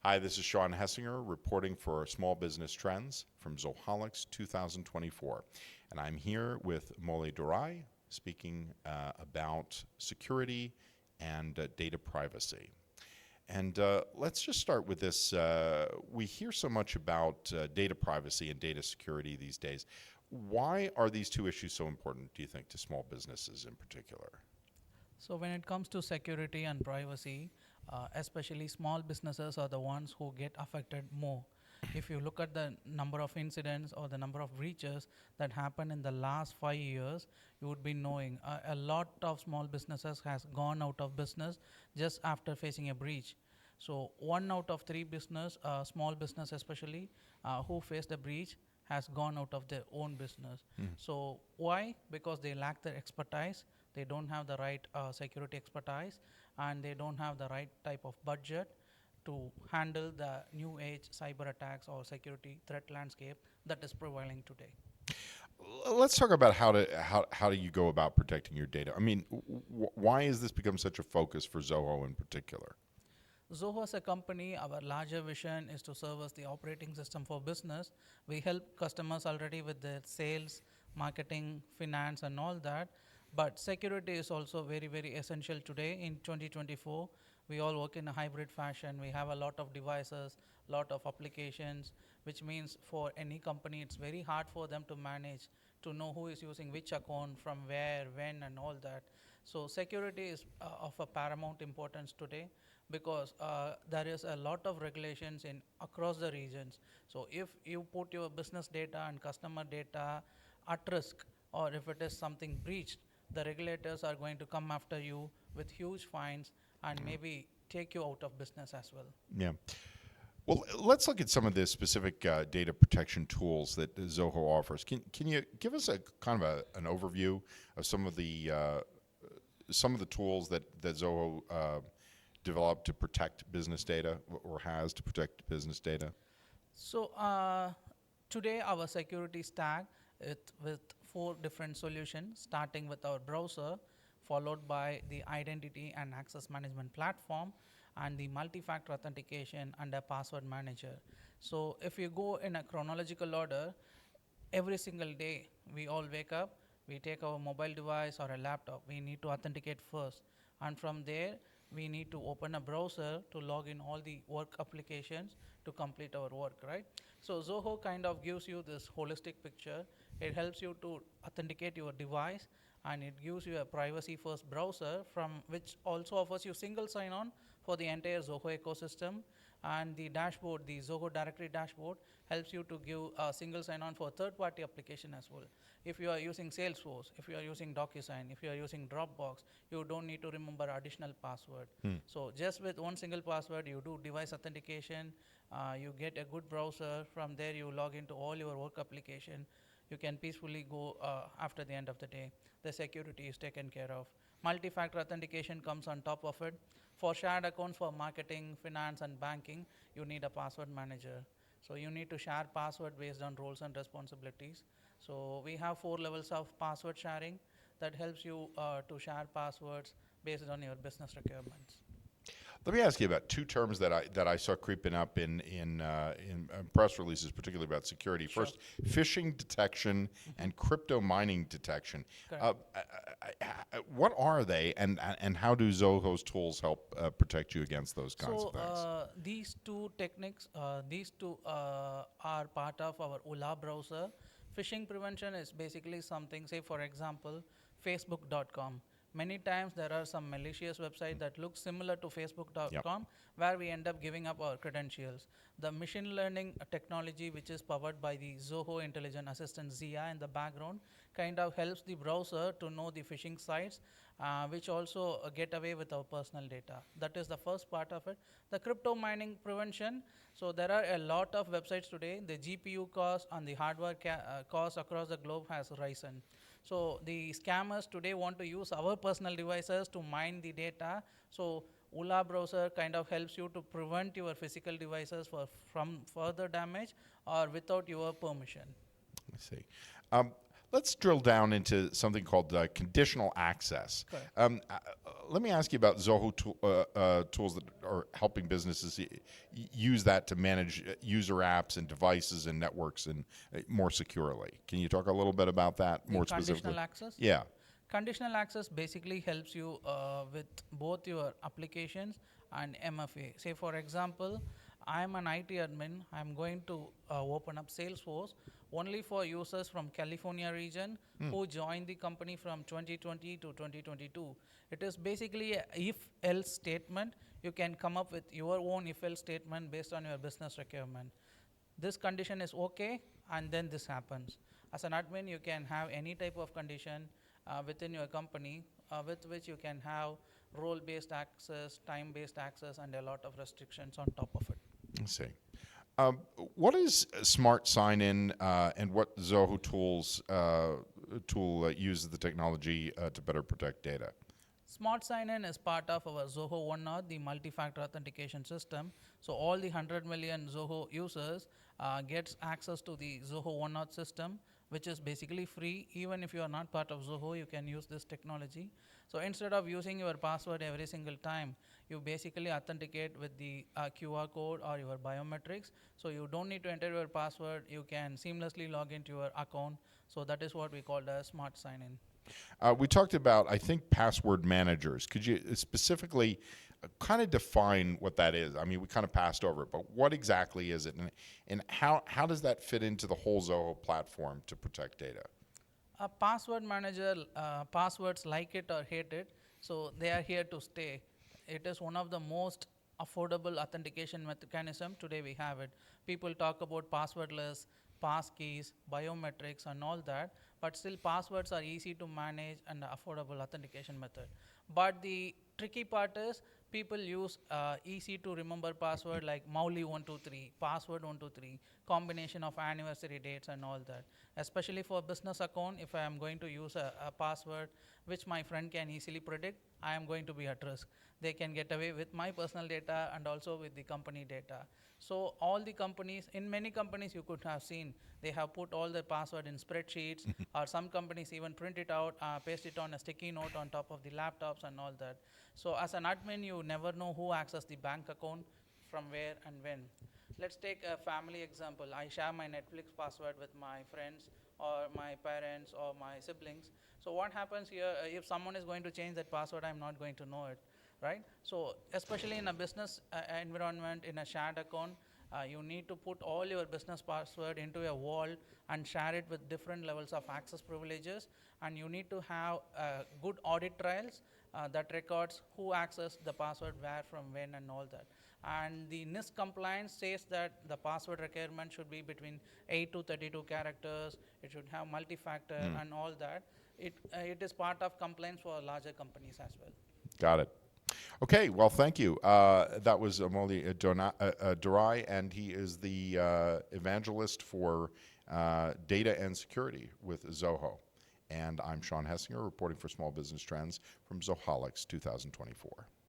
Hi, this is Sean Hessinger reporting for Small Business Trends from Zoholics 2024. And I'm here with Mouli Dorai speaking about security and data privacy. And let's just start with this. We hear so much about data privacy and data security these days. Why are these two issues so important, do you think, to small businesses in particular? So when it comes to security and privacy, especially small businesses are the ones who get affected more. If you look at the number of incidents or the number of breaches that happened in the last 5 years, you would be knowing a lot of small businesses has gone out of business just after facing a breach. So 1 out of 3 small business especially, who faced a breach has gone out of their own business. So why? Because they lack the expertise, they don't have the right security expertise, and they don't have the right type of budget to handle the new age cyber attacks or security threat landscape that is prevailing today. Let's talk about how do you go about protecting your data. I mean, why has this become such a focus for Zoho in particular? Zoho as a company, our larger vision is to serve as the operating system for business. We help customers already with their sales, marketing, finance, and all that. But security is also very, very essential today in 2024. We all work in a hybrid fashion. We have a lot of devices, lot of applications, which means for any company, it's very hard for them to manage, to know who is using which account, from where, when, and all that. So security is of a paramount importance today, because there is a lot of regulations in across the regions. So if you put your business data and customer data at risk, or if it is something breached, the regulators are going to come after you with huge fines and maybe take you out of business as well. Yeah. Well, let's look at some of the specific data protection tools that Zoho offers. Can you give us a kind of an overview of some of the tools that Zoho developed to protect business data, or has to protect business data? So today our security stack with 4 different solutions, starting with our browser, followed by the identity and access management platform, and the multi-factor authentication and a password manager. So if you go in a chronological order, every single day we all wake up, we take our mobile device or a laptop, we need to authenticate first, and from there we need to open a browser to log in all the work applications to complete our work, right? So Zoho kind of gives you this holistic picture. It helps you to authenticate your device, and it gives you a privacy first browser from which also offers you single sign on for the entire Zoho ecosystem. And the dashboard, the Zoho directory dashboard, helps you to give a single sign on for third party application as well. If you are using Salesforce, if you are using DocuSign, if you are using Dropbox, you don't need to remember additional password. So just with one single password, you do device authentication, you get a good browser. From there, you log into all your work application. You can peacefully go after the end of the day. The security is taken care of. Multi-factor authentication comes on top of it. For shared accounts for marketing, finance, and banking, you need a password manager. So you need to share password based on roles and responsibilities. So we have 4 levels of password sharing that helps you to share passwords based on your business requirements. Let me ask you about two terms that I saw creeping up in press releases, particularly about security. Sure. First, phishing detection and crypto mining detection. Correct. What are they, and how do Zoho's tools help protect you against those kinds of So things? these two techniques, these two are part of our ULA browser. Phishing prevention is basically something, say for example, Facebook.com. Many times there are some malicious websites that look similar to Yep. Facebook.com, where we end up giving up our credentials. The machine learning technology, which is powered by the Zoho Intelligent Assistant ZIA in the background, kind of helps the browser to know the phishing sites, which also get away with our personal data. That is the first part of it. The crypto mining prevention. So there are a lot of websites today. The GPU cost and the hardware cost across the globe has risen. So the scammers today want to use our personal devices to mine the data. So ULA browser kind of helps you to prevent your physical devices from further damage or without your permission. I see. Um, Let's drill down into something called conditional access. Correct. Let me ask you about Zoho tools that are helping businesses use that to manage user apps and devices and networks and more securely. Can you talk a little bit about that more specifically? Conditional access? Yeah. Conditional access basically helps you with both your applications and MFA. Say, for example, I'm an IT admin. I'm going to open up Salesforce only for users from California region who joined the company from 2020 to 2022. It is basically a if-else statement. You can come up with your own if-else statement based on your business requirement. This condition is okay, and then this happens. As an admin, you can have any type of condition within your company with which you can have role-based access, time-based access, and a lot of restrictions on top of it. I see. What is Smart Sign-In and what Zoho tool uses the technology to better protect data? Smart Sign-In is part of our Zoho One Note, the multi-factor authentication system. So all the 100 million Zoho users gets access to the Zoho One Note system, which is basically free. Even if you are not part of Zoho, you can use this technology. So instead of using your password every single time, you basically authenticate with the QR code or your biometrics. So you don't need to enter your password. You can seamlessly log into your account. So that is what we call the Smart Sign-In. We talked about, I think, password managers. Could you specifically kind of define what that is? I mean, we kind of passed over it, but what exactly is it, and how does that fit into the whole Zoho platform to protect data? A password manager, passwords like it or hate it, so they are here to stay. It is one of the most affordable authentication mechanism. Today we have it. People talk about passwordless, passkeys, biometrics, and all that, but still passwords are easy to manage and affordable authentication method. But the tricky part is people use easy to remember password like Mouli 123, password 123, combination of anniversary dates and all that. Especially for business account, if I am going to use a password which my friend can easily predict, I am going to be at risk. They can get away with my personal data and also with the company data. So all the companies, in many companies you could have seen, they have put all their password in spreadsheets or some companies even print it out, paste it on a sticky note on top of the laptops and all that. So as an admin, you never know who accessed the bank account, from where and when. Let's take a family example. I share my Netflix password with my friends or my parents or my siblings. So what happens here, if someone is going to change that password, I'm not going to know it, right? So especially in a business environment, in a shared account, you need to put all your business password into a wall and share it with different levels of access privileges, and you need to have good audit trails that records who accessed the password where, from when, and all that. And the NIST compliance says that the password requirement should be between 8 to 32 characters. It should have multi-factor and all that. It is part of compliance for larger companies as well. Got it. Okay, well, thank you. That was Mouli Dorai, and he is the evangelist for data and security with Zoho. And I'm Sean Hessinger, reporting for Small Business Trends from Zoholics 2024.